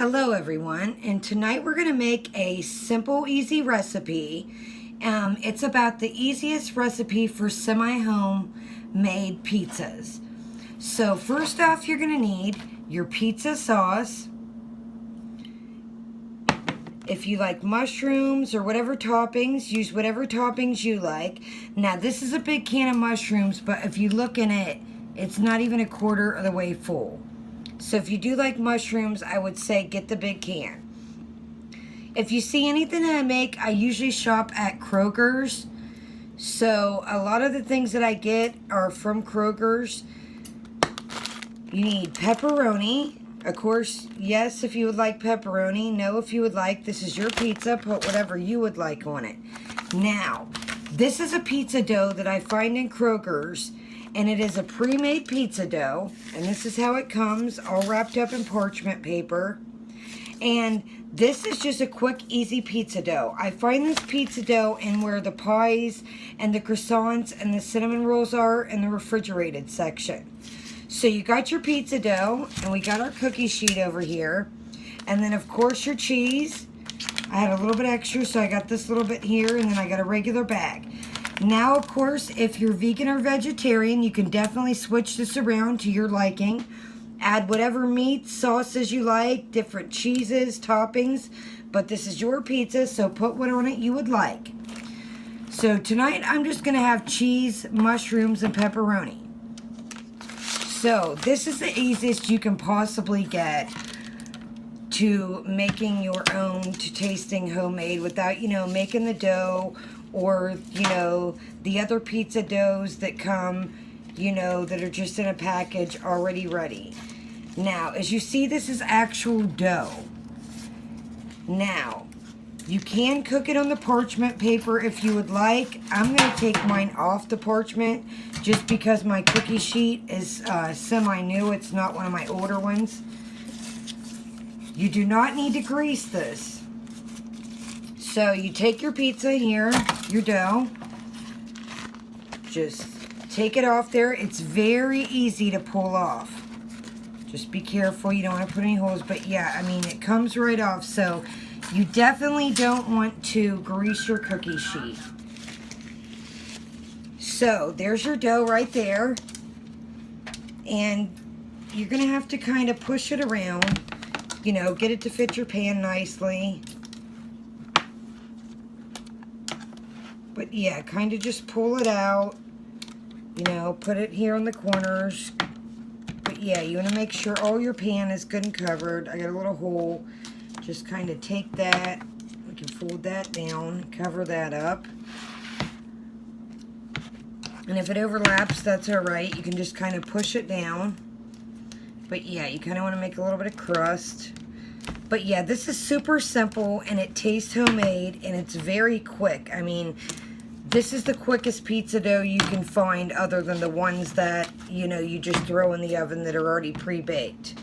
Hello everyone, and tonight we're going to make a simple, easy recipe. It's about the easiest recipe for semi-home made pizzas. So first off, you're going to need your pizza sauce. If you like mushrooms or whatever toppings, use whatever toppings you like. Now this is a big can of mushrooms, but if you look in it, it's not even a quarter of the way full. So if you do like mushrooms, I would say get the big can. If you see anything that I make, I usually shop at Kroger's. So a lot of the things that I get are from Kroger's. You need pepperoni. Of course, yes, if you would like pepperoni. No, if you would like. This is your pizza. Put whatever you would like on it. Now, this is a pizza dough that I find in Kroger's. And it is a pre-made pizza dough. And this is how it comes, all wrapped up in parchment paper. And this is just a quick, easy pizza dough. I find this pizza dough in where the pies and the croissants and the cinnamon rolls are in the refrigerated section. So you got your pizza dough, and we got our cookie sheet over here. And then, of course, your cheese. I had a little bit extra, so I got this little bit here, and then I got a regular bag. Now, of course, if you're vegan or vegetarian, you can definitely switch this around to your liking. Add whatever meats, sauces you like, different cheeses, toppings. But this is your pizza, so put what on it you would like. So tonight, I'm just going to have cheese, mushrooms, and pepperoni. So this is the easiest you can possibly get to making your own, to tasting homemade without, making the dough or, the other pizza doughs that come, that are just in a package already ready. Now, as you see, this is actual dough. Now, you can cook it on the parchment paper if you would like. I'm going to take mine off the parchment just because my cookie sheet is semi-new. It's not one of my older ones. You do not need to grease this. So you take your pizza here, your dough, just take it off there. It's very easy to pull off. Just be careful, you don't want to put any holes, but yeah, I mean, it comes right off. So you definitely don't want to grease your cookie sheet. So there's your dough right there. And you're going to have to kind of push it around, get it to fit your pan nicely. But yeah, kind of just pull it out, put it here on the corners. But yeah, you want to make sure all your pan is good and covered. I got a little hole. Just kind of take that, we can fold that down, cover that up. And if it overlaps, that's all right. You can just kind of push it down. But yeah, you kind of want to make a little bit of crust. But yeah, this is super simple, and it tastes homemade, and it's very quick. I mean, this is the quickest pizza dough you can find other than the ones that, you just throw in the oven that are already pre-baked.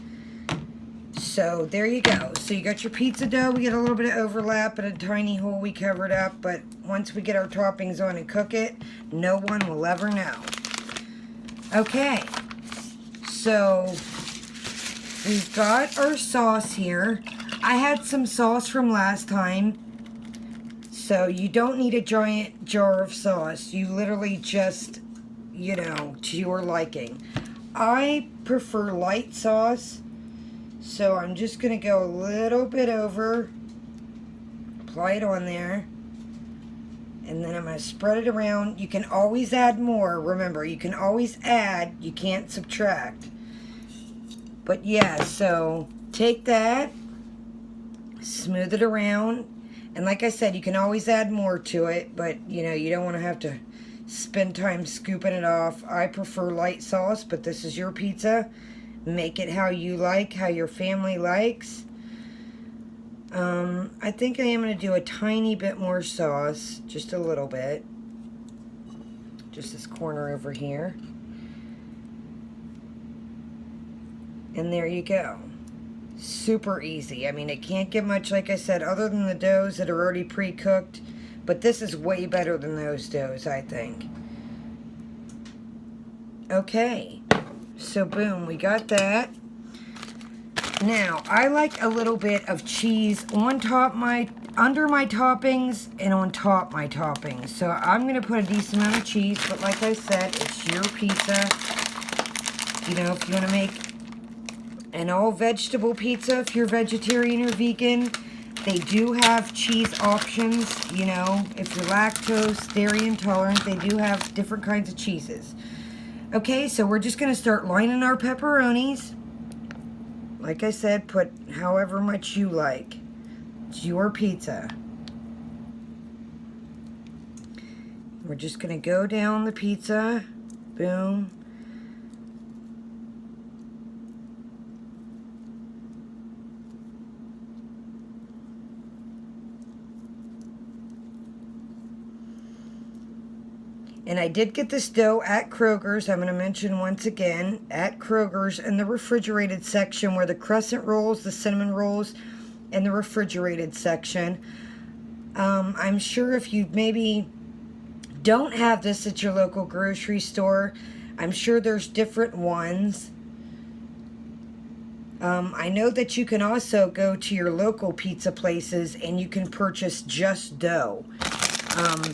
So there you go. So you got your pizza dough. We get a little bit of overlap and a tiny hole we covered up, but once we get our toppings on and cook it, no one will ever know. Okay, so we've got our sauce here. I had some sauce from last time, so you don't need a giant jar of sauce. You literally just, to your liking. I prefer light sauce, so I'm just going to go a little bit over, apply it on there, and then I'm going to spread it around. You can always add more. Remember, you can always add, you can't subtract. But yeah, so take that, smooth it around, and like I said, you can always add more to it, but you don't want to have to spend time scooping it off. I prefer light sauce, but this is your pizza. Make it how you like, how your family likes. I think I am going to do a tiny bit more sauce, just a little bit. Just this corner over here. And there you go. Super easy. I mean, it can't get much, like I said, other than the doughs that are already pre-cooked. But this is way better than those doughs, I think. Okay. So, boom, we got that. Now, I like a little bit of cheese on top under my toppings and on top my toppings. So I'm going to put a decent amount of cheese, but like I said, it's your pizza. You know, if you want to make an all-vegetable pizza, if you're vegetarian or vegan, they do have cheese options. You know, if you're lactose, dairy intolerant, they do have different kinds of cheeses. Okay, so we're just going to start lining our pepperonis. Like I said, put however much you like. It's your pizza. We're just going to go down the pizza. Boom. And I did get this dough at Kroger's. I'm going to mention once again, at Kroger's in the refrigerated section where the crescent rolls, the cinnamon rolls, in the refrigerated section. I'm sure if you maybe don't have this at your local grocery store, I'm sure there's different ones. I know that you can also go to your local pizza places and you can purchase just dough.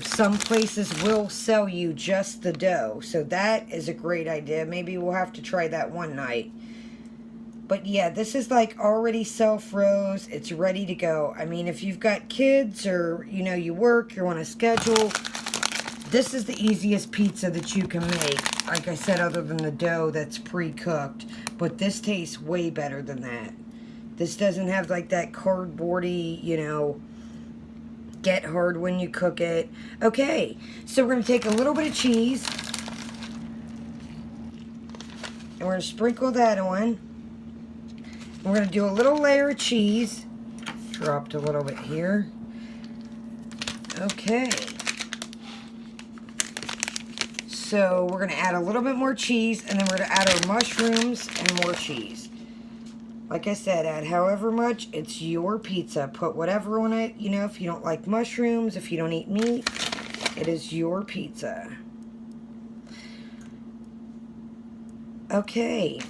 Some places will sell you just the dough, so that is a great idea. Maybe we'll have to try that one night. But yeah, this is like already self-rose. It's ready to go. I mean, if you've got kids or, you know, you work, you're on a schedule, this is the easiest pizza that you can make. Like I said, other than the dough that's pre-cooked. But this tastes way better than that. This doesn't have like that cardboardy, you know, get hard when you cook it. Okay, so we're going to take a little bit of cheese. And we're going to sprinkle that on. We're going to do a little layer of cheese. Dropped a little bit here. Okay. So we're going to add a little bit more cheese, and then we're going to add our mushrooms and more cheese. Like I said, add however much. It's your pizza. Put whatever on it. You know, if you don't like mushrooms, if you don't eat meat, it is your pizza. Okay.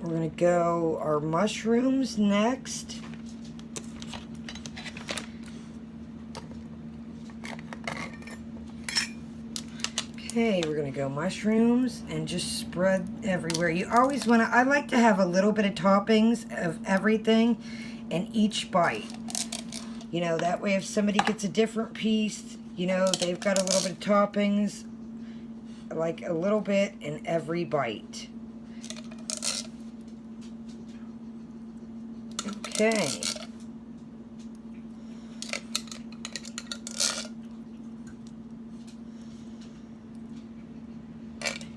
We're going to go our mushrooms next. Okay, we're going to go mushrooms and just spread everywhere. You always want to, I like to have a little bit of toppings of everything in each bite. You know, that way if somebody gets a different piece, you know, they've got a little bit of toppings, like a little bit in every bite. Okay.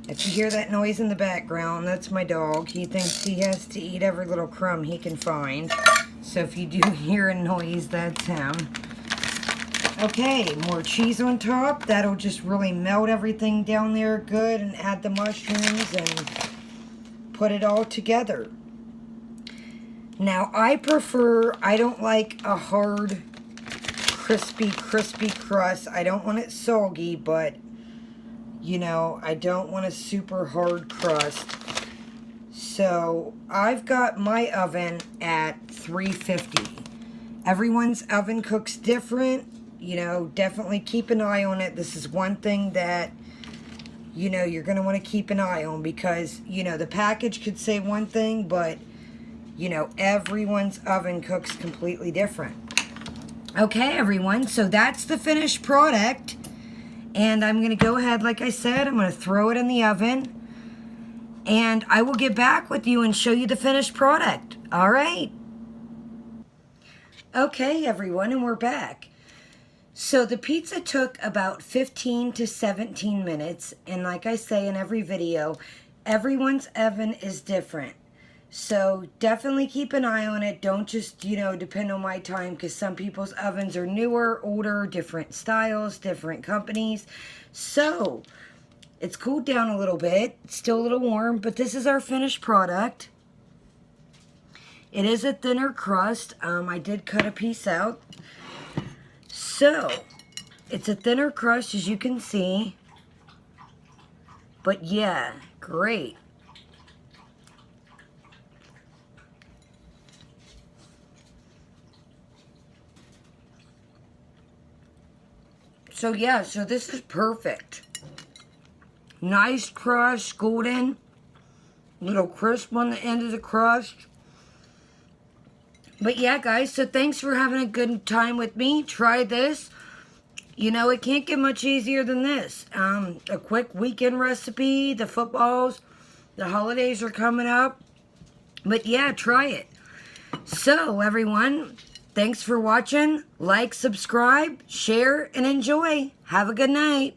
If you hear that noise in the background, that's my dog. He thinks he has to eat every little crumb he can find. So if you do hear a noise, that's him. Okay, more cheese on top. That'll just really melt everything down there good and add the mushrooms and put it all together. Now, I don't like a hard, crispy crust. I don't want it soggy, but you know, I don't want a super hard crust. So I've got my oven at 350. Everyone's oven cooks different. You know, definitely keep an eye on it. This is one thing that, you know, you're going to want to keep an eye on because, you know, the package could say one thing, but, you know, everyone's oven cooks completely different. Okay, everyone, so that's the finished product. And I'm going to go ahead, like I said, I'm going to throw it in the oven. And I will get back with you and show you the finished product. All right. Okay, everyone, and we're back. So the pizza took about 15 to 17 minutes. And like I say in every video, everyone's oven is different. So definitely keep an eye on it. Don't just, you know, depend on my time because some people's ovens are newer, older, different styles, different companies. So it's cooled down a little bit. It's still a little warm, but this is our finished product. It is a thinner crust. I did cut a piece out. So it's a thinner crust as you can see. But yeah, great. So yeah, so this is perfect. Nice crust, golden. Little crisp on the end of the crust. But yeah, guys, so thanks for having a good time with me. Try this. You know, it can't get much easier than this. A quick weekend recipe. The footballs, the holidays are coming up. But yeah, try it. So, everyone, thanks for watching. Like, subscribe, share, and enjoy. Have a good night.